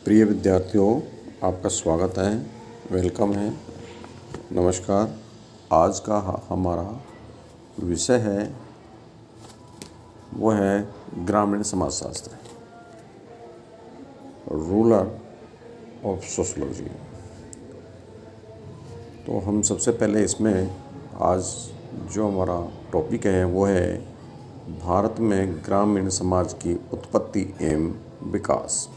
प्रिय विद्यार्थियों, आपका स्वागत है, वेलकम है, नमस्कार। आज का हमारा विषय है वो है ग्रामीण समाजशास्त्र, रूरल ऑफ सोशोलॉजी। तो हम सबसे पहले इसमें आज जो हमारा टॉपिक है वो है भारत में ग्रामीण समाज की उत्पत्ति एवं विकास।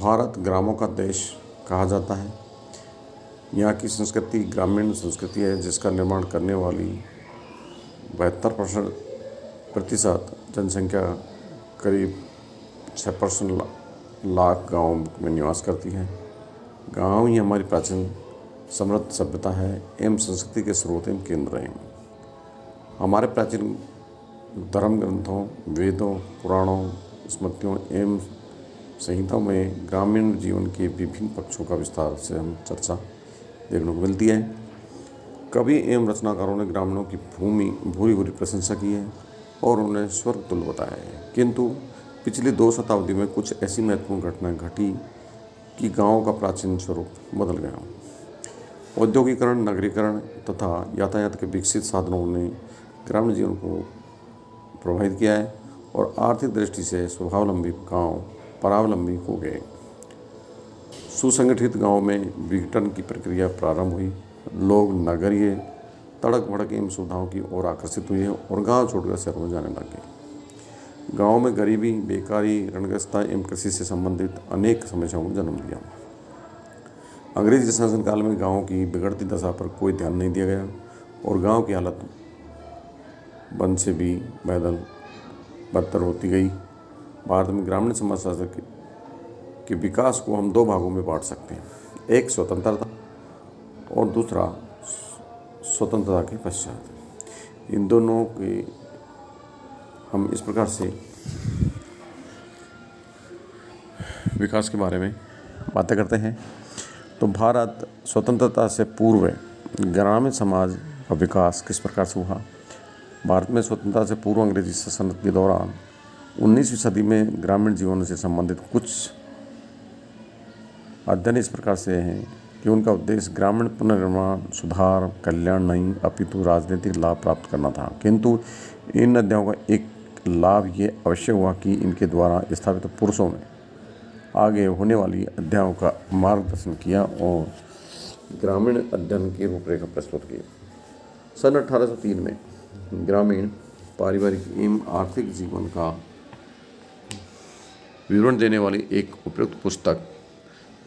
भारत ग्रामों का देश कहा जाता है। यहाँ की संस्कृति ग्रामीण संस्कृति है, जिसका निर्माण करने वाली 72% जनसंख्या करीब 6% लाख गाँव में निवास करती है। गाँव ही हमारी प्राचीन समृद्ध सभ्यता है एवं संस्कृति के स्रोत एवं केंद्र हैं। हमारे प्राचीन धर्म ग्रंथों, वेदों, पुराणों, स्मृतियों एवं संहिताओं में ग्रामीण जीवन के विभिन्न पक्षों का विस्तार से हम चर्चा देखने को मिलती है। कवि एवं रचनाकारों ने ग्रामीणों की भूरी भूरी प्रशंसा की है और उन्हें स्वर्ग तुल्य बताया है। किंतु पिछली 2 शताब्दी में कुछ ऐसी महत्वपूर्ण घटनाएं घटी कि गाँव का प्राचीन स्वरूप बदल गया। औद्योगिकरण, नगरीकरण तथा यातायात के विकसित साधनों ने ग्रामीण जीवन को प्रभावित किया है और आर्थिक दृष्टि से स्वावलंबी गाँव परावलंबी हो गए। सुसंगठित गांव में विघटन की प्रक्रिया प्रारंभ हुई। लोग नगरीय तड़क भड़क एवं सुविधाओं की ओर आकर्षित हुए और गांव छोड़कर शहरों में जाने लगे। गांव में गरीबी, बेकारी, ऋणग्रस्तता एवं कृषि से संबंधित अनेक समस्याओं को जन्म दिया। अंग्रेजी शासनकाल में गाँव की बिगड़ती दशा पर कोई ध्यान नहीं दिया गया और गाँव की हालत बंद से भी बदतर होती गई। भारत में ग्रामीण समाजशास्त्र के विकास को हम 2 भागों में बांट सकते हैं, एक स्वतंत्रता और दूसरा स्वतंत्रता के पश्चात। इन दोनों के हम इस प्रकार से विकास के बारे में बातें करते हैं। तो भारत स्वतंत्रता से पूर्व ग्रामीण समाज का विकास किस प्रकार से हुआ। भारत में स्वतंत्रता से पूर्व अंग्रेजी शासन के दौरान 19वीं सदी में ग्रामीण जीवन से संबंधित कुछ अध्ययन इस प्रकार से हैं कि उनका उद्देश्य ग्रामीण पुनर्निर्माण, सुधार, कल्याण नहीं अपितु राजनीतिक लाभ प्राप्त करना था। किंतु इन अध्ययनों का एक लाभ ये अवश्य हुआ कि इनके द्वारा स्थापित पुरुषों ने आगे होने वाली अध्यायों का मार्गदर्शन किया और ग्रामीण अध्ययन की रूपरेखा प्रस्तुत की। सन 1803 में ग्रामीण पारिवारिक एवं आर्थिक जीवन का विवरण देने वाली एक उपयुक्त पुस्तक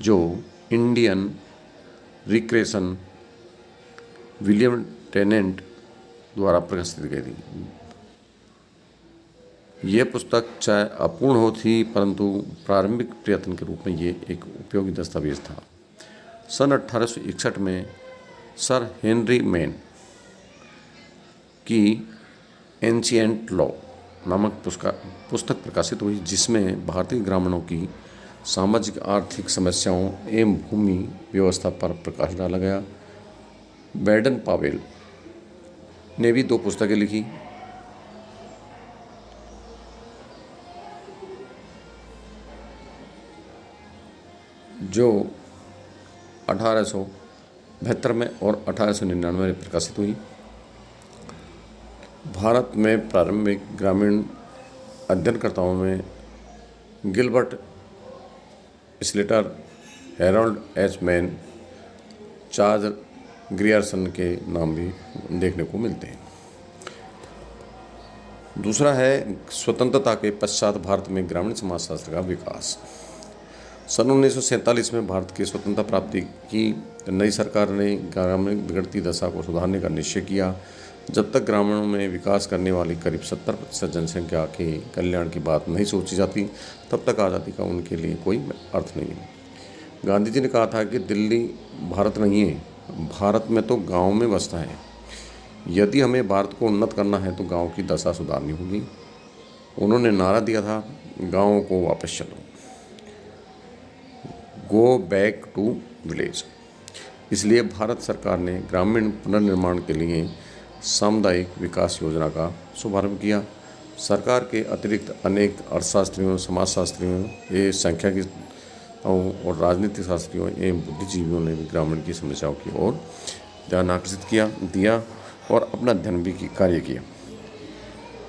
जो इंडियन रिक्रिएशन विलियम टेनेंट द्वारा प्रकाशित की थी। यह पुस्तक चाहे अपूर्ण हो थी, परंतु प्रारंभिक प्रयत्न के रूप में ये एक उपयोगी दस्तावेज था। सन 1861 में सर हेनरी मैन की एंशिएंट लॉ नामक पुस्तक प्रकाशित हुई, जिसमें भारतीय ग्रामीणों की सामाजिक आर्थिक समस्याओं एवं भूमि व्यवस्था पर प्रकाश डाला गया। बैडन पावेल ने भी 2 पुस्तकें लिखी। जो 1872 में और 1899 में प्रकाशित हुई। भारत में प्रारंभिक ग्रामीण अध्ययनकर्ताओं में Gilbert Slater, Harold H man, Charles Grierson के नाम भी देखने को मिलते हैं। दूसरा है स्वतंत्रता के पश्चात भारत में ग्रामीण समाजशास्त्र का विकास। सन 1947 में भारत की स्वतंत्रता प्राप्ति की नई सरकार ने ग्रामीण बिगड़ती दशा को सुधारने का निश्चय किया। जब तक ग्रामीणों में विकास करने वाली करीब 70% जनसंख्या के कल्याण की बात नहीं सोची जाती, तब तक आज़ादी का उनके लिए कोई अर्थ नहीं है। गांधी जी ने कहा था कि दिल्ली भारत नहीं है, भारत में तो गांव में बसता है। यदि हमें भारत को उन्नत करना है तो गांव की दशा सुधारनी होगी। उन्होंने नारा दिया था, गाँव को वापस चलो, गो बैक टू विलेज। इसलिए भारत सरकार ने ग्रामीण पुनर्निर्माण के लिए सामुदायिक विकास योजना का शुभारंभ किया। सरकार के अतिरिक्त अनेक अर्थशास्त्रियों, समाजशास्त्रियों, ये सांख्यिकी और राजनीतिक शास्त्रियों एवं बुद्धिजीवियों ने भी ग्रामीण की समस्याओं की ओर ध्यान आकर्षित दिया और अपना अध्ययन भी कार्य किया।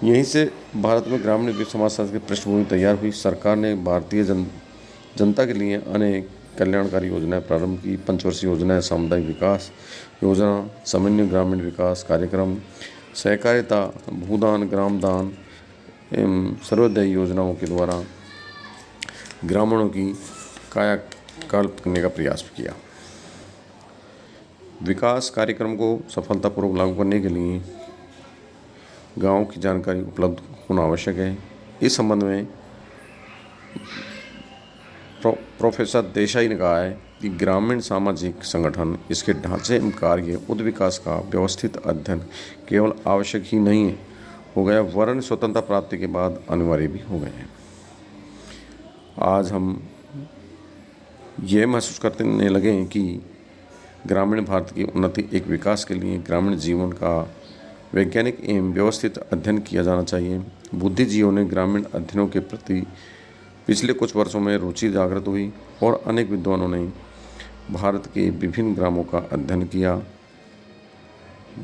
यहीं से भारत में ग्रामीण समाजशास्त्र की पृष्ठभूमि तैयार हुई। सरकार ने भारतीय जनता के लिए अनेक कल्याणकारी योजनाएं प्रारंभ की। पंचवर्षीय योजनाएं, सामुदायिक विकास योजना, समन्वय ग्रामीण विकास कार्यक्रम, सहकारिता, भूदान, ग्रामदान एवं सर्वोदय योजनाओं के द्वारा ग्रामीणों की कायाकल्प करने का प्रयास भी किया। विकास कार्यक्रम को सफलतापूर्वक लागू करने के लिए गांव की जानकारी उपलब्ध होना आवश्यक है। इस संबंध में प्रोफेसर देसाई ने कहा है कि ग्रामीण सामाजिक संगठन, इसके ढांचे एवं कार्य, उद्विकास का व्यवस्थित अध्ययन केवल आवश्यक ही नहीं हो गया, वरन स्वतंत्रता प्राप्ति के बाद अनिवार्य भी हो गए हैं। आज हम ये महसूस करने लगे हैं कि ग्रामीण भारत की उन्नति एक विकास के लिए ग्रामीण जीवन का वैज्ञानिक एवं व्यवस्थित अध्ययन किया जाना चाहिए। बुद्धिजीवियों ने ग्रामीण अध्ययनों के प्रति पिछले कुछ वर्षों में रुचि जागृत हुई और अनेक विद्वानों ने भारत के विभिन्न ग्रामों का अध्ययन किया।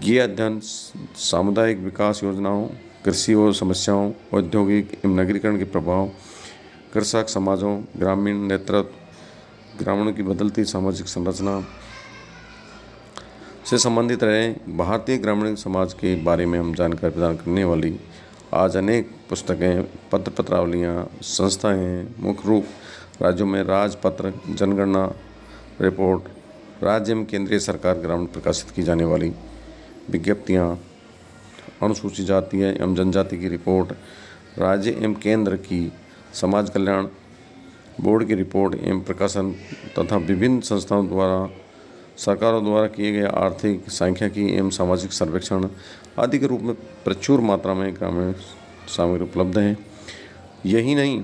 ये अध्ययन सामुदायिक विकास योजनाओं, कृषि और समस्याओं, औद्योगिक एवं नगरीकरण के प्रभाव, कृषक समाजों, ग्रामीण नेतृत्व, ग्रामीणों की बदलती सामाजिक संरचना से संबंधित रहे। भारतीय ग्रामीण समाज के बारे में हम जानकारी प्रदान करने वाली आज अनेक पुस्तकें, पत्र पत्रावलियाँ, संस्थाएं, मुख्य रूप राज्यों में राजपत्र, जनगणना रिपोर्ट, राज्य एवं केंद्रीय सरकार ग्रामीण प्रकाशित की जाने वाली विज्ञप्तियाँ, अनुसूचित जाति एवं जनजाति की रिपोर्ट, राज्य एवं केंद्र की समाज कल्याण बोर्ड की रिपोर्ट एवं प्रकाशन तथा विभिन्न संस्थाओं द्वारा, सरकारों द्वारा किए गए आर्थिक, सांख्यिकी एवं सामाजिक सर्वेक्षण आदि के रूप में प्रचुर मात्रा में ग्रामीण सामग्री उपलब्ध है। यही नहीं,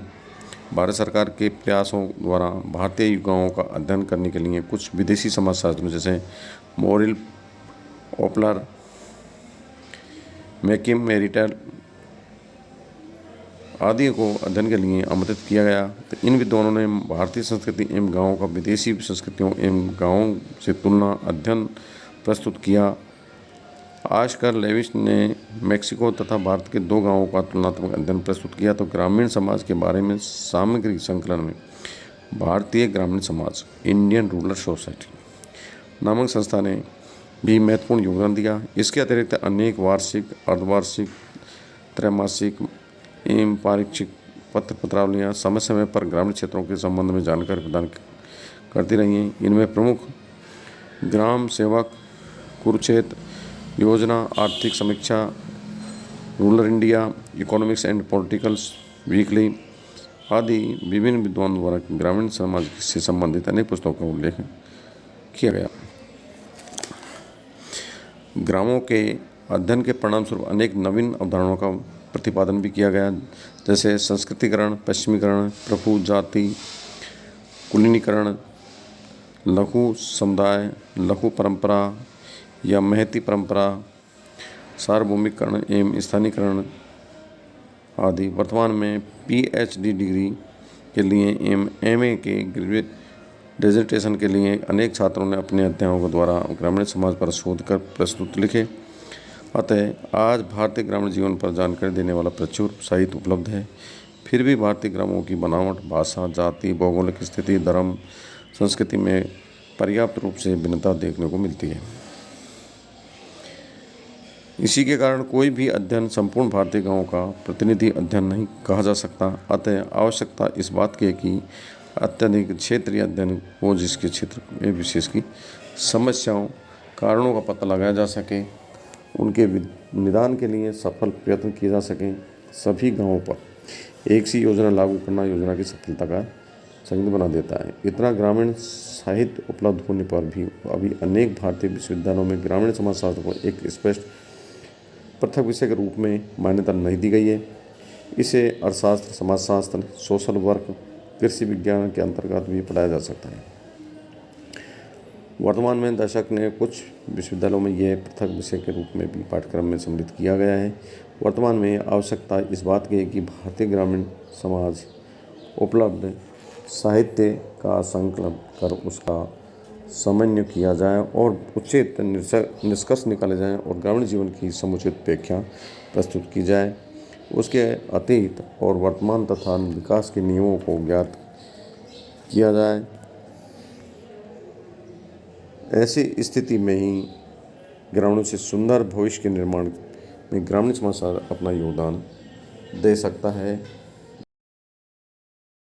भारत सरकार के प्रयासों द्वारा भारतीय युवाओं का अध्ययन करने के लिए कुछ विदेशी समाजशास्त्रियों जैसे मोरिल ओपलर, मैकिम मेरिटल आदि को अध्ययन के लिए आमंत्रित किया गया। तो इन विद्वानों ने भारतीय संस्कृति एवं गाँवों का विदेशी संस्कृतियों एवं गाँवों से तुलना अध्ययन प्रस्तुत किया। आस्कर लेविस ने मेक्सिको तथा भारत के 2 गाँवों का तुलनात्मक अध्ययन प्रस्तुत किया। तो ग्रामीण समाज के बारे में सामग्री संकलन में भारतीय ग्रामीण समाज, इंडियन रूरल सोसाइटी नामक संस्था ने भी महत्वपूर्ण योगदान दिया। इसके अतिरिक्त अनेक वार्षिक, अर्धवार्षिक, त्रैमासिक एवं पाक्षिक पत्र पत्रावलियाँ समय समय पर ग्रामीण क्षेत्रों के संबंध में जानकारी प्रदान करती रही हैं। इनमें प्रमुख ग्राम सेवक, कुरुक्षेत्र योजना, आर्थिक समीक्षा, rural India, economics and politicals weekly आदि विभिन्न विद्वानों द्वारा ग्रामीण समाज से संबंधित अनेक पुस्तकों का उल्लेख किया गया। ग्रामों के अध्ययन के परिणाम स्वरूप अनेक नवीन अवधारणाओं का प्रतिपादन भी किया गया, जैसे संस्कृतिकरण, पश्चिमीकरण, प्रभु जाति, कुलीनीकरण, लघु समुदाय, लघु परंपरा या महती परंपरा, सार्वभौमिकरण एवं स्थानीयकरण आदि। वर्तमान में PhD डिग्री के लिए एवं MA के ग्रेजुएट डिसर्टेशन के लिए अनेक छात्रों ने अपने अध्ययनों के द्वारा ग्रामीण समाज पर शोध कर प्रस्तुत लिखे। अतः आज भारतीय ग्रामीण जीवन पर जानकारी देने वाला प्रचुर साहित्य उपलब्ध है। फिर भी भारतीय ग्रामों की बनावट, भाषा, जाति, भौगोलिक स्थिति, धर्म, संस्कृति में पर्याप्त रूप से भिन्नता देखने को मिलती है। इसी के कारण कोई भी अध्ययन संपूर्ण भारतीय गांवों का प्रतिनिधि अध्ययन नहीं कहा जा सकता। अतः आवश्यकता इस बात की है कि अत्यधिक क्षेत्रीय अध्ययन हो, जिसके क्षेत्र में विशेष की समस्याओं, कारणों का पता लगाया जा सके, उनके निदान के लिए सफल प्रयत्न किए जा सकें। सभी गांवों पर एक सी योजना लागू करना योजना की सफलता का संकेत बना देता है। इतना ग्रामीण साहित्य उपलब्ध होने पर भी अभी अनेक भारतीय विश्वविद्यालयों में ग्रामीण समाजशास्त्र को एक स्पष्ट पृथक विषय के रूप में मान्यता नहीं दी गई है। इसे अर्थशास्त्र, समाजशास्त्र, सोशल वर्क, कृषि विज्ञान के अंतर्गत भी पढ़ाया जा सकता है। वर्तमान में दशक ने कुछ विश्वविद्यालयों में यह पृथक विषय के रूप में भी पाठ्यक्रम में सम्मिलित किया गया है। वर्तमान में आवश्यकता इस बात की है कि भारतीय ग्रामीण समाज उपलब्ध साहित्य का संकलन कर उसका समन्वय किया जाए और उचित निष्कर्ष निकाले जाएं और ग्रामीण जीवन की समुचित व्याख्या प्रस्तुत की जाए। उसके अतीत और वर्तमान तथा विकास के नियमों को ज्ञात किया जाए। ऐसी स्थिति में ही ग्रामीणों से सुंदर भविष्य के निर्माण में ग्रामीण समाज अपना योगदान दे सकता है।